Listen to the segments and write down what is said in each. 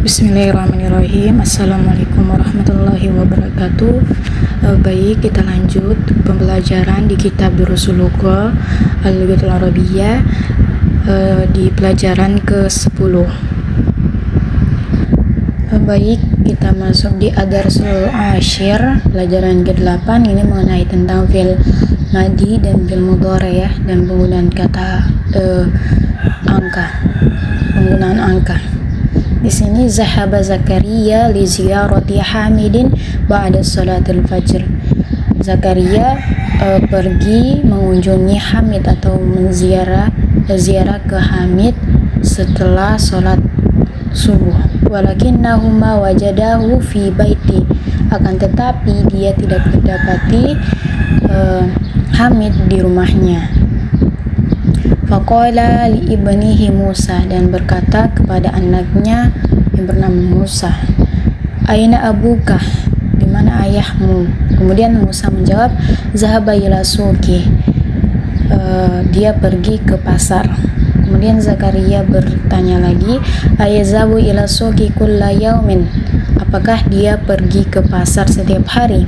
Bismillahirrahmanirrahim. Assalamualaikum warahmatullahi wabarakatuh. Baik, kita lanjut pembelajaran di kitab Durusul Lugha Al-Lughatul Arabiyyah di pelajaran ke-10. Baik, kita masuk di Ad-Darsul Ashir, pelajaran ke-8. Ini mengenai tentang fi'il madhi dan fi'il mudhari' ya, dan penggunaan kata penggunaan angka. Di sini zahaba Zakaria li ziyarati Hamidin ba'da salatil fajr. Zakaria pergi mengunjungi Hamid atau ziarah ke Hamid setelah salat subuh. Walakinnahuma wajadahu fi baiti, akan tetapi dia tidak mendapati Hamid di rumahnya. Faqala li ibnihi Musa, dan berkata kepada anaknya yang bernama Musa, Aina abuka, di mana ayahmu? Kemudian Musa menjawab, Zahaba ila suqi, dia pergi ke pasar. Kemudian Zakaria bertanya lagi, Ayazabu ila suqi kulla yaumin, apakah dia pergi ke pasar setiap hari?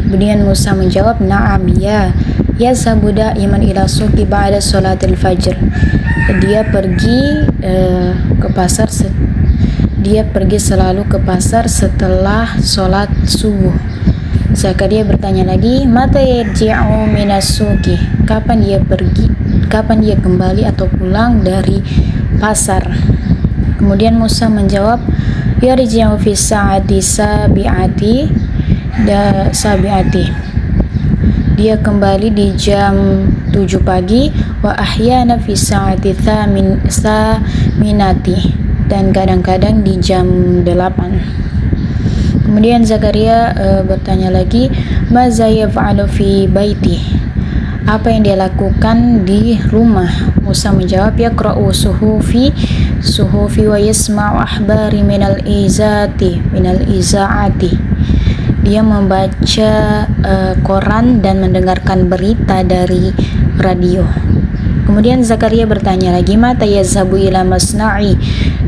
Kemudian Musa menjawab, Na'am, ya. Yazhabu da'iman ila suqi ba'da salatil fajr. Dia pergi ke pasar selalu ke pasar setelah salat subuh. Zakaria bertanya lagi, Mata yarji'u minas suqi, kapan dia kembali atau pulang dari pasar? Kemudian Musa menjawab, yarji'u fi sa'ati sabi'ati, dia kembali di jam 7 pagi, wa ahyana fi sa'ati saminati, dan kadang-kadang di jam 8. Kemudian Zakaria bertanya lagi, maza yaf'alu fi baiti, apa yang dia lakukan di rumah? Musa menjawab, yaqra'u suhufi wa yasma'u ahbari minal izaati, dia membaca koran dan mendengarkan berita dari radio. Kemudian Zakaria bertanya lagi, mata yazhabu ila masna'i,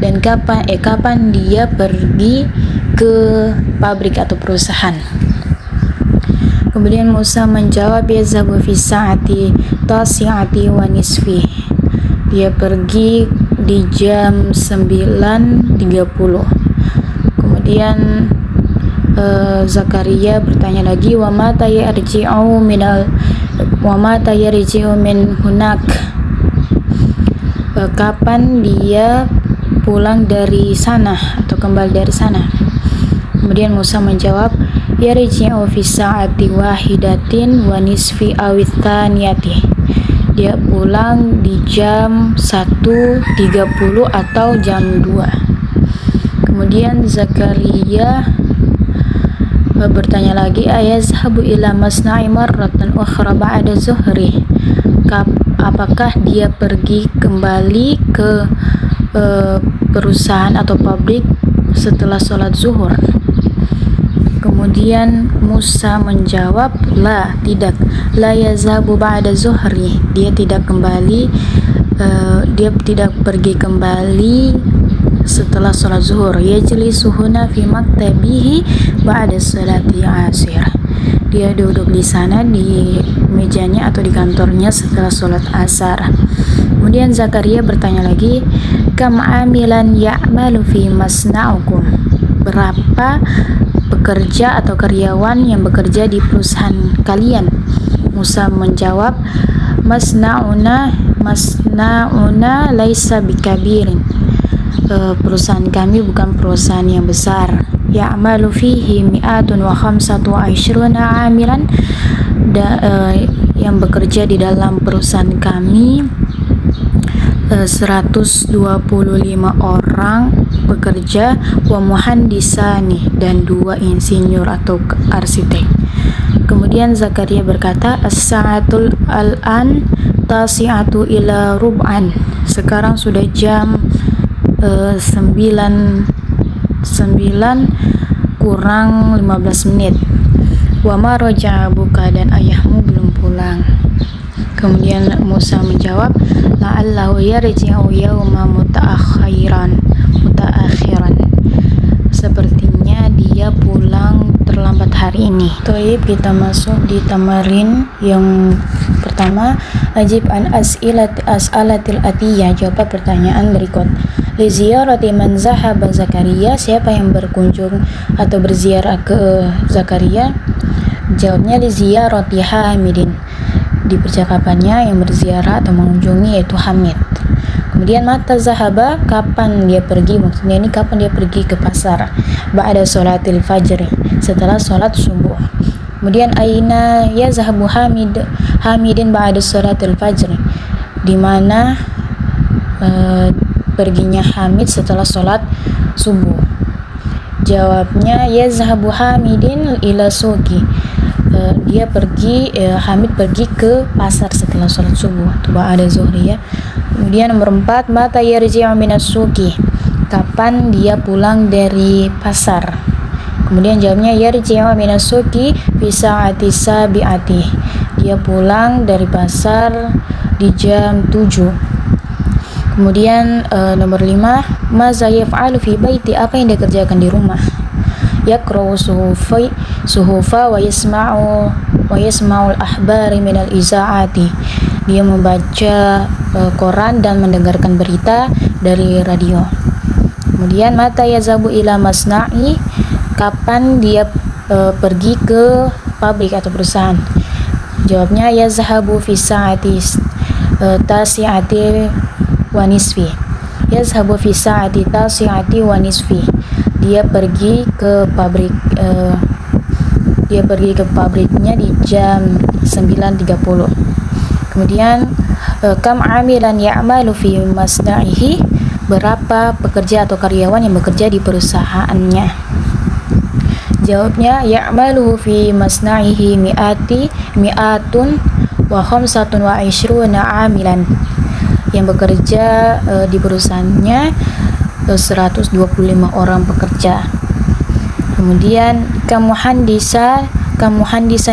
dan kapan dia pergi ke pabrik atau perusahaan? Kemudian Musa menjawab, yazhabu fi sa'ati tasi'ati wa nisfi, dia pergi di jam 9.30. Kemudian Zakaria bertanya lagi, wa mata yarji'u min hunak, kapan dia pulang dari sana atau kembali dari sana? Kemudian Musa menjawab, yarji'u fi sa'ati wahidatin wa nisfi awit thaniyati, dia pulang di jam 1.30 atau jam 2. Kemudian Zakaria bertanya lagi, ayazhabu ila masna'i marratan ukhra ba'da zuhri, apakah dia pergi kembali ke perusahaan atau pabrik setelah sholat zuhur? Kemudian Musa menjawab, la, tidak, la yazhabu ba'da zuhri, dia tidak pergi kembali setelah sholat zuhur. Yajlisuhuna fi maktabihi ba'da salati asir, dia duduk di sana di mejanya atau di kantornya setelah sholat asar. Kemudian Zakaria bertanya lagi, kam amilan ya'malu fi masna'ukum, berapa pekerja atau karyawan yang bekerja di perusahaan kalian? Musa menjawab, masna'una laisa bikabirin, perusahaan kami bukan perusahaan yang besar. Ya'malu fihi mi'atun wa khamsatu wa ishruna amilan, yang bekerja di dalam perusahaan kami 125 orang pekerja, wa muhandisani, dan 2 insinyur atau arsitek. Kemudian Zakaria berkata, as-sa'atul al'an tasi'atu ila rub'an, sekarang sudah jam 9 kurang 15 menit. Wa ma raja'a abuka, dan ayahmu belum pulang. Kemudian Musa menjawab, la'allahu yarji'u yawma mutaakhiran. hari ini. Toib, kita masuk di tamarin yang pertama. Ajib an as'alatil atiyah, jawab pertanyaan berikut. Li ziyarati man zahaba Zakaria, siapa yang berkunjung atau berziarah ke Zakaria? Jawabnya li ziyarati Hamidin. Di percakapannya yang berziarah atau mengunjungi yaitu Hamid. Kemudian mata zahaba, kapan dia pergi, maksudnya ini kapan dia pergi ke pasar. Ba'da sholatil fajr, setelah sholat subuh. Kemudian aina yazhabu Hamidin ba'da sholatil fajr, di mana perginya Hamid setelah sholat subuh. Jawabnya yazhabu Hamidin ila suqi, dia pergi, Hamid pergi ke pasar setelah sholat subuh atau ba'da zuhri ya. Kemudian nomor 4, mata yarji'u minas suqi, kapan dia pulang dari pasar. Kemudian jawabnya yarji'u minas suqi fi sa'ati sabi'ati, dia pulang dari pasar di jam 7. Kemudian nomor 5, maza yaf'alu fi baiti, apa yang dia kerjakan di rumah. Yaqra'u suhufa wa yasma'ul ahbari minal iza'ati, dia membaca koran dan mendengarkan berita dari radio. Kemudian mata yazabu ila masna'i, kapan dia pergi ke pabrik atau perusahaan. Jawabnya yazhabu fi sa'ati tasi'ati wa nisfi, yazhabu fi sa'ati tasi'ati wa nisfi, dia pergi ke pabrik, dia pergi ke pabriknya di jam 9.30. Kemudian kam amilan ya'malu fi masna'ihi, berapa pekerja atau karyawan yang bekerja di perusahaannya. Jawabnya ya'malu fi masna'ihi mi'atun wa khamsatun wa ishruna amilan, yang bekerja di perusahaannya 125 orang pekerja. Kemudian kamuhandisan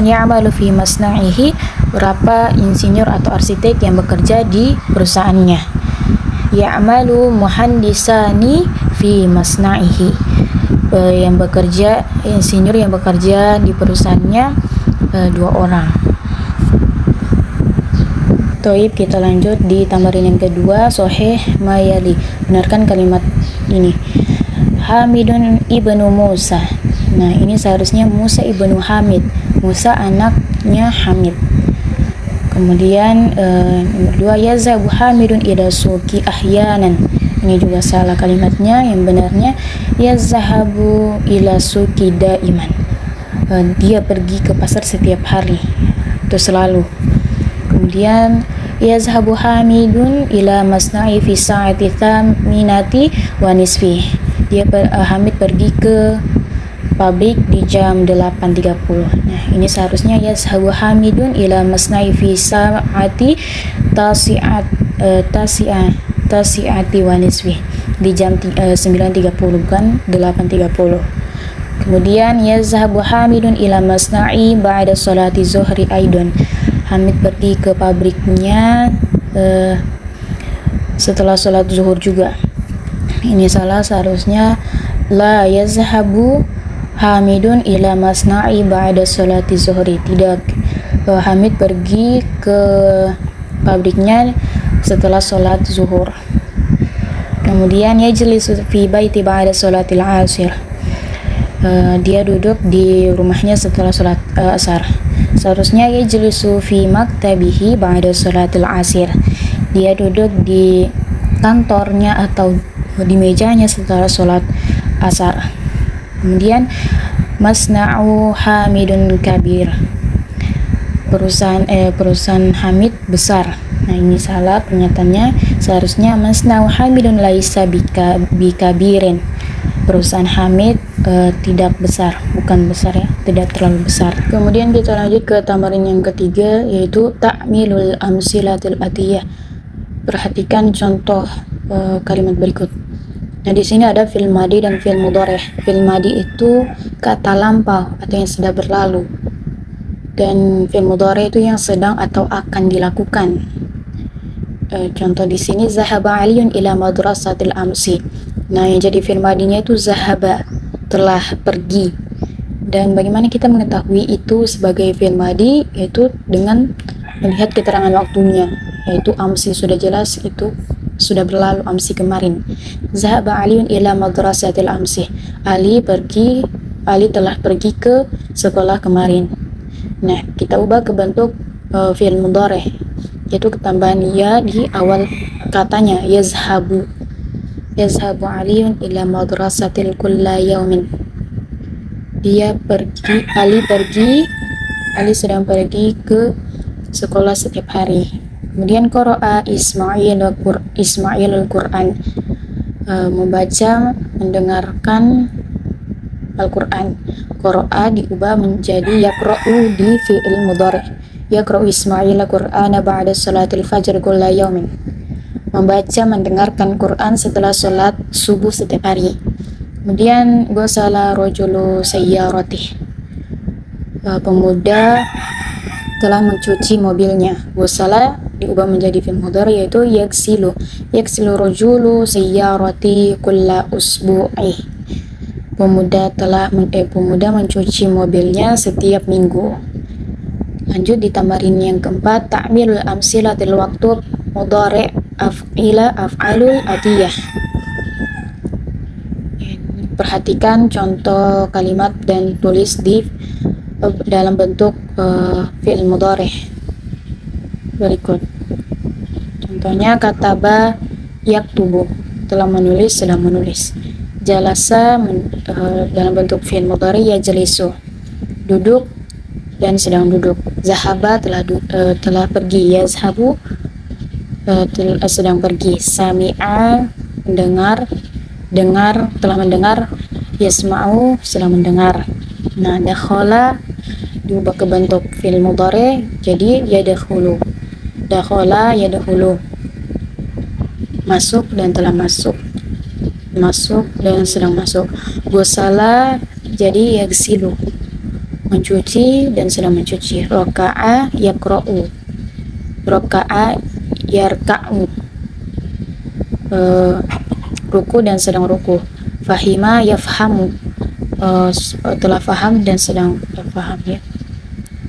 ya'malu fi masna'ihi, berapa insinyur atau arsitek yang bekerja di perusahaannya. Ya'malu muhandisani fi masna'ihi, yang bekerja, insinyur yang bekerja di perusahaannya 2 orang. Toib, kita lanjut di tamarin yang kedua. Soheh mayali, benarkan kalimat ini. Hamidun ibnu Musa, nah ini seharusnya Musa ibnu Hamid, Musa anaknya Hamid. Kemudian nomor 2, yazhabu Hamidun ila suqi ahyanan, ini juga salah kalimatnya. Yang benarnya yazhabu ila suqi daiman, dia pergi ke pasar setiap hari atau selalu. Kemudian yazhabu Hamidun ila masna'i fi sa'ati thaminati wa nisfi, dia Hamid pergi ke pabrik di jam 8.30. Nah, ini seharusnya yazhabu Hamidun ila masna'i fi sa'ati tasi'ati wa nisfi, di jam 9.30 bukan 8.30. Kemudian yazhabu Hamidun ila masna'i ba'da sholati zuhri aidon, Hamid pergi ke pabriknya setelah sholat zuhur juga. Ini salah, seharusnya la yazhabu Hamidun ila masna'i ba'da sholati zuhri, tidak, Hamid pergi ke pabriknya setelah sholat zuhur. Kemudian yajlisu fi baiti ba'da sholatil asir, dia duduk di rumahnya setelah sholat asar. Seharusnya yajlisu fi maktabihi ba'da sholatil asir, dia duduk di kantornya atau di mejanya setelah sholat asar. Kemudian masna'u Hamidun kabir, perusahaan Hamid besar. Nah, ini salah pernyataannya, seharusnya masna'u Hamidun laisa bikabirin, perusahaan Hamid tidak besar, bukan besar ya, tidak terlalu besar. Kemudian kita lanjut ke tamarin yang ketiga, yaitu ta'milul amsilatil atiyah. Perhatikan contoh kalimat berikut. Nah, di sini ada fi'il madi dan fi'il mudhari'. Fi'il madi itu kata lampau atau yang sudah berlalu, dan fi'il mudhari' itu yang sedang atau akan dilakukan. Contoh di sini zahaba Aliun ila madrasatil amsi. Nah, yang jadi fi'il madinya itu zahaba, telah pergi. Dan bagaimana kita mengetahui itu sebagai fi'il madi, yaitu dengan melihat keterangan waktunya, yaitu amsi. Sudah jelas itu sudah berlalu amsi kemarin. Zahaba Aliun ila madrasatil amsi. Ali telah pergi ke sekolah kemarin. Nah, kita ubah ke bentuk fi'il mudhari, yaitu ketambahan ya di awal katanya. Yazhabu Aliun ila madrasatil kulla yaumin. Ali sedang pergi ke sekolah setiap hari. Kemudian qara'a Ismail al-Quran, membaca, mendengarkan Al-Quran. Qara'a diubah menjadi yaqra'u di fi'il mudhari. Yaqra'u Ismail al-Qur'ana ba'da salatil fajr kulla yaumin. Membaca, mendengarkan Quran setelah sholat subuh setiap hari. Kemudian ghasala rajulu sayyarati, pemuda telah mencuci mobilnya. Ghasala diubah menjadi fi'il mudhari, yaitu yaghsilu rajulu sayyarati kulla usbu'i. Pemuda mencuci mobilnya setiap minggu. Lanjut di tamarin yang keempat, ta'milul amsilatil waqtu mudhari af'alul atiyah. Perhatikan contoh kalimat dan tulis di dalam bentuk fi'il mudhari berikut. Contohnya kataba yaktubu, telah menulis, sedang menulis. Jalasa dalam bentuk fi'il mudhari yajlisu, duduk dan sedang duduk. Zahaba telah pergi. Yazhabu sedang pergi. Sami'a telah mendengar. Yasma'u sedang mendengar. Nah, dakhala diubah ke bentuk fi'il mudhari jadi yadkhulu. Dakhala yadkhulu, masuk dan telah masuk. Masuk dan sedang masuk. Ghasala jadi yaghsilu, mencuci dan sedang mencuci. Raka'a yaqra'u, raka'a yarka'u, ruku dan sedang ruku. Fahima yafhamu, telah faham dan sedang faham ya.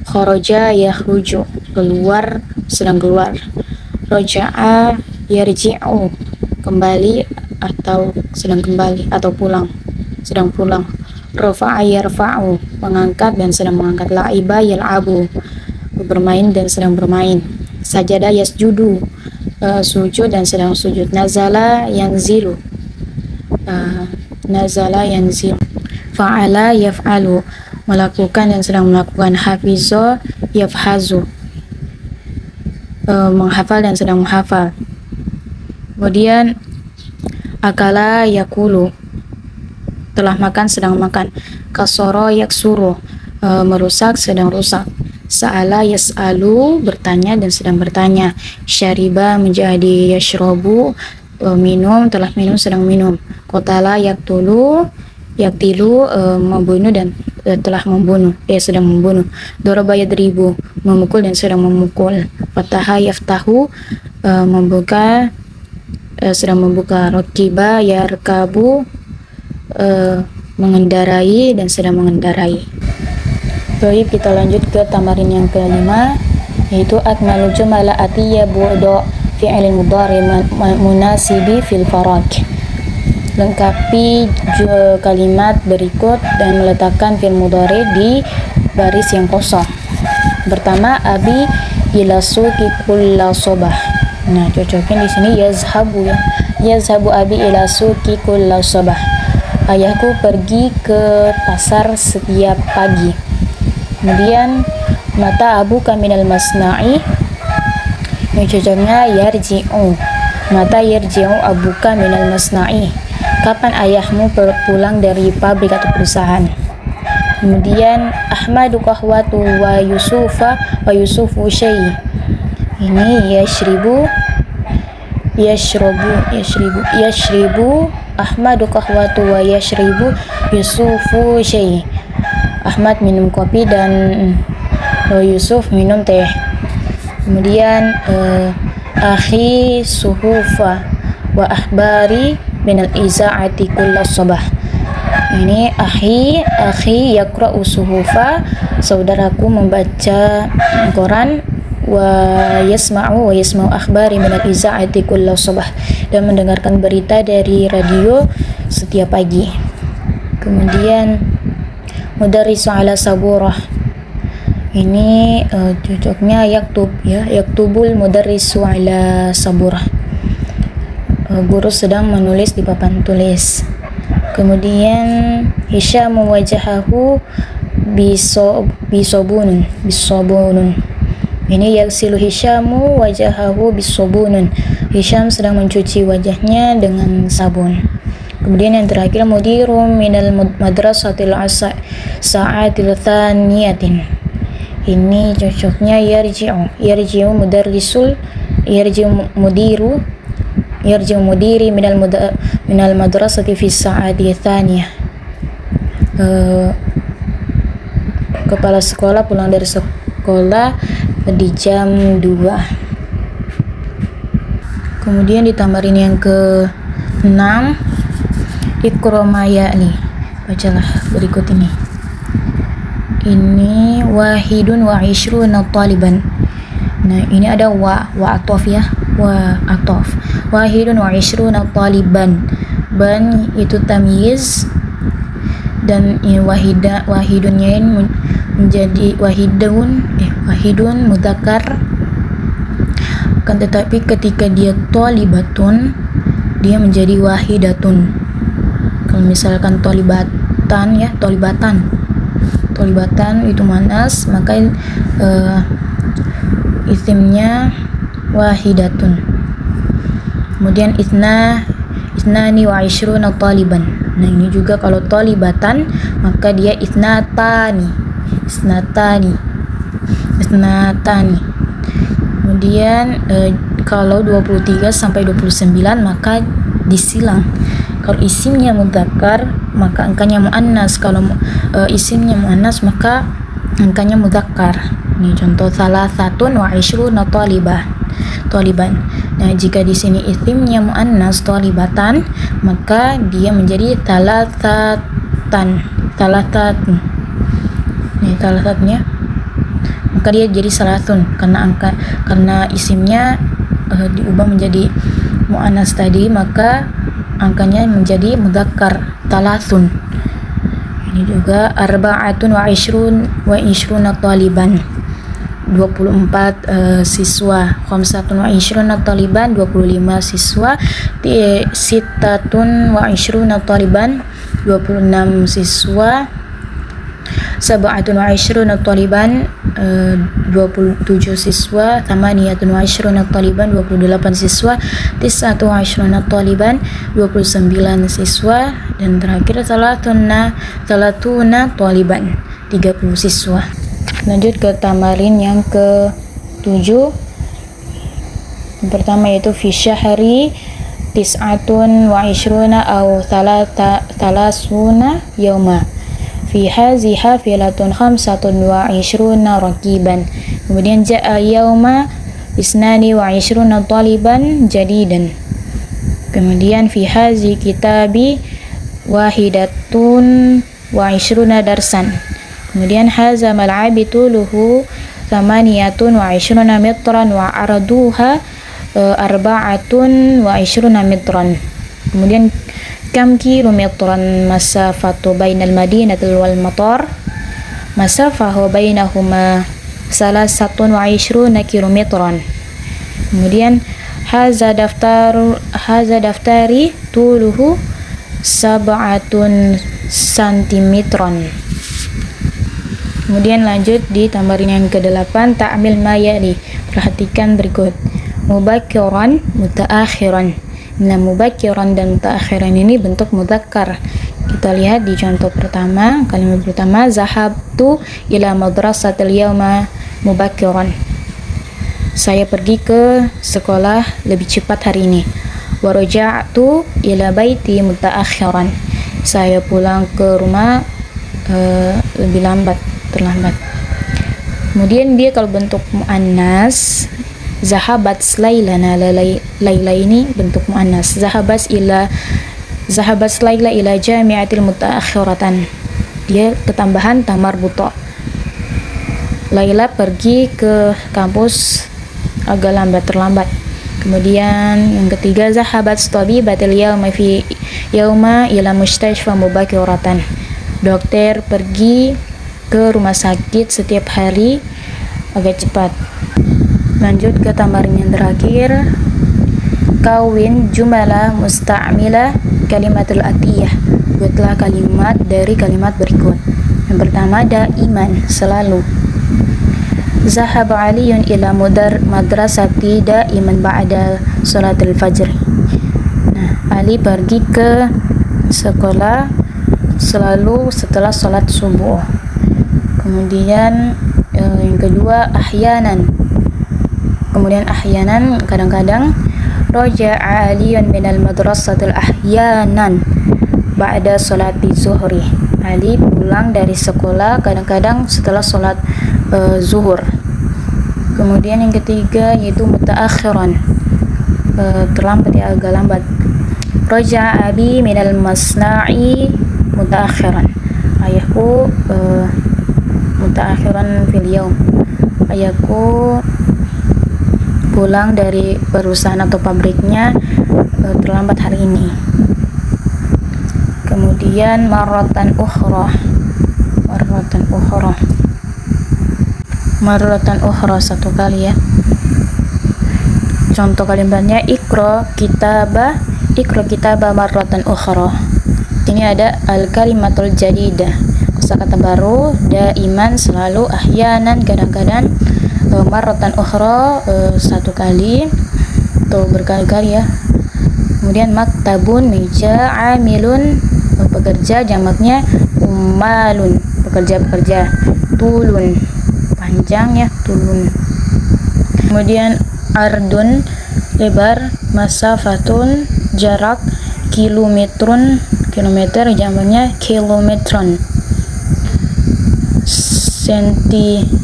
Kharaja yakhruju, keluar, sedang keluar. Raja'a yarji'u, kembali atau sedang kembali atau pulang, sedang pulang. Rafa'a yarfa'u, mengangkat dan sedang mengangkat. La'iba yal'abu, bermain dan sedang bermain. Sajada yasjudu, sujud dan sedang sujud. Nazala yanzilu, fa'ala yaf'alu, melakukan dan sedang melakukan. Hafizo yafhazu, menghafal dan sedang menghafal. Kemudian akala yakulu, telah makan, sedang makan. Kasoro yaksuru, merusak, sedang rusak. Sa'ala yas'alu, bertanya dan sedang bertanya. Syariba menjadi yashrobu, minum, telah minum, sedang minum. Qatala yaktilu, membunuh dan telah membunuh, sedang membunuh. Daraba yadribu, memukul dan sedang memukul. Fataha yaftahu, membuka, sedang membuka. Rakiba yarkabu, mengendarai dan sedang mengendarai. Baik, kita lanjut ke tamarin yang kelima, yaitu akmalul jumala atiyya bu'da fi'il mudhari munasibi fil faraq. Lengkapi kalimat berikut dan meletakkan fi'il mudhari di baris yang kosong. Pertama, abi ila suqi kulla sabah. Nah, cocokin di sini yazhabu ya. Yazhabu abi ila suqi kulla sabah. Ayahku pergi ke pasar setiap pagi. Kemudian mata abuka minal masna'i, yang cocoknya yarji'u. Mata yarji'u abuka minal masna'i, kapan ayahmu pulang dari pabrik atau perusahaan. Kemudian Ahmadu kahwatu wa yusufu syai. Ini yashribu Ahmadu kahwatu wa yashribu yusufu syai. Ahmad minum kopi dan Yusuf minum teh. Kemudian akhi suhufa wa ahbari minal iza'ati kulla sabah. Ini akhi yaqra'u suhufa, saudaraku membaca koran, wa yasma'u akhbari min al-iza'ati kulla sabah, dan mendengarkan berita dari radio setiap pagi. Kemudian mudarrisu ala saburah, ini cocoknya yaktubul mudarrisu ala saburah, guru sedang menulis di papan tulis. Kemudian Hisham wajahahu bisobunun, ini yaghsilu Hishamu wajahahu bisobunun, Hisham sedang mencuci wajahnya dengan sabun. Kemudian yang terakhir mudirum minal madrasatil sa'atil thaniyatin, ini cocoknya yarji'u mudiri minal madrasati fi sa'ati tsaniyah, kepala sekolah pulang dari sekolah di jam 2. Kemudian di tamarin yang ke-6, Iqra ma ya'ni, bacalah berikut ini. Ini wahidun wa ishruna taliban. Nah, ini ada wa atof ya, wa atof. Wahidun wa ishruna taliban, ban itu tamyiz, dan wahidunnya ini menjadi wahidun mudzakkar, akan tetapi ketika dia talibatun dia menjadi wahidatun. Kalau misalkan tolibatan itu muannas, maka isimnya wahidatun. Kemudian isnani wa ishruna taliban. Nah, ini juga kalau talibatan maka dia isnatani. Kemudian kalau 23 sampai 29 maka disilang. Kalau isimnya mudzakkar maka angkanya muannas, kalau isimnya muannas maka angkanya mudzakkar. Ini contoh salasatun wa ishruna taliban. Nah, jika di sini isimnya muannas talibatan maka dia menjadi salasatun. Ini salasatnya maka dia jadi salatun karena isimnya diubah menjadi muannas tadi, maka angkanya menjadi mudzakkar talasun. Ini juga arba'atun wa ishruna taliban, 24 siswa. Khamsatun wa ishruna taliban, 25 siswa. Sittatun wa ishruna taliban, 26 siswa. Sab'atun wa ishruna taliban, 27 siswa. Thamaniyatun wa ishruna taliban, 28 siswa. Tis'atun wa ishruna taliban, 29 siswa. Dan terakhir salatuna taliban, 30 siswa. Lanjut ke tamarin yang ke-7. Yang pertama yaitu fi syahri tis'atun wa ishruna aw thalasuna yauma. Fi hazi hafilatun khamsatun wa ishruna rakiban. Kemudian ja'a yauma isnani wa ishruna taliban jadidan. Kemudian fi hazi kitabi wahidatun wa ishruna darsan. Kemudian haza mal'abi tuluhu thamaniyatun wa ishruna mitran wa arduha arba'atun wa ishruna mitran. Kemudian kam kilometran masafatu bainal madinati wal matar, masafahu bainahuma salasatun wa ishruna kilometran. Kemudian haza daftari tuluhu sab'atun santimetran. Kemudian lanjut di tamarin yang ke-8, ta'mil ma ya'li. Perhatikan berikut. Mubakkiran, mutaakhiran. Nah, mubakkiran dan mutaakhiran ini bentuk mudzakkar. Kita lihat di contoh pertama, kalimat pertama, zahabtu ila madrasatil yauma mubakkiran. Saya pergi ke sekolah lebih cepat hari ini. Wa raja'tu ila baiti mutaakhiran. Saya pulang ke rumah lebih terlambat. Kemudian dia kalau bentuk muannas, zahabat laila. Nah, laila ini bentuk muannas. Zahabat ila Zahabat Laila ila jami'atil mutaakhiratan. Dia ketambahan tamar buto. Laila pergi ke kampus agak terlambat. Kemudian yang ketiga, zahabat tabibatil yauma ila mustashfa mubakiratan. Dokter pergi ke rumah sakit setiap hari agak cepat. Lanjut ke tamarin yang terakhir, kawin jumlah musta'mila kalimatul atiyah. Buatlah kalimat dari kalimat berikut. Yang pertama, daiman, selalu. Zahab Aliyun ila madrasati daiman ba'da salatul fajr. Nah, Ali pergi ke sekolah selalu setelah salat subuh. Kemudian yang kedua, ahyanan. Kemudian ahyanan, kadang-kadang. Raja'a Aliyun minal madrasatil ahyanan ba'da salati zuhri. Ali pulang dari sekolah kadang-kadang setelah salat zuhur. Kemudian yang ketiga yaitu mutaakhiran, terlambat, ya, agak lambat. Raja'a abi minal masna'i mutaakhiran. Ayahku mutaakhiran fil yaum. Ayahku pulang dari perusahaan atau pabriknya terlambat hari ini. Kemudian marratan ukhra, satu kali, ya. Contoh kalimatnya ikra kitaba marratan ukhra. Ini ada al-kalimatul jadidah, kosakata baru. Daiman, selalu. Ahyanan, kadang-kadang. Marratan ukhra, satu kali atau berkali-kali, ya. Kemudian maktabun, meja. Amilun, pekerja, jamaknya ummalun, pekerja. Tulun, panjang, ya, tulun. Kemudian ardun, lebar. Masafatun, jarak. Kilometer, jamaknya kilometron.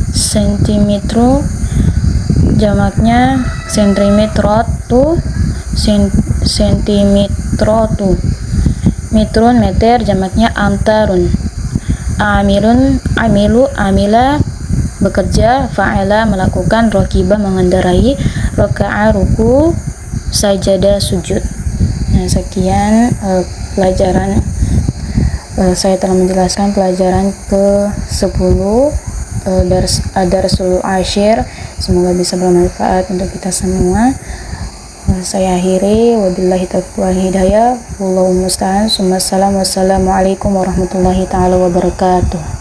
Sentimetro, jamaknya sentimetrotu. Metrun, meter, jamaknya amtarun. Amila, bekerja. Fa'ala, melakukan. Rakiba, mengendarai. Raka'a, ruku. Sajada, sujud. Nah, sekian pelajaran. Saya telah menjelaskan pelajaran ke-10 Darsul Ashir. Semoga bisa bermanfaat untuk kita semua. Saya akhiri, wabillahi taufiq wal hidayah, wallahu musta'an. Wassalamualaikum warahmatullahi taala wabarakatuh.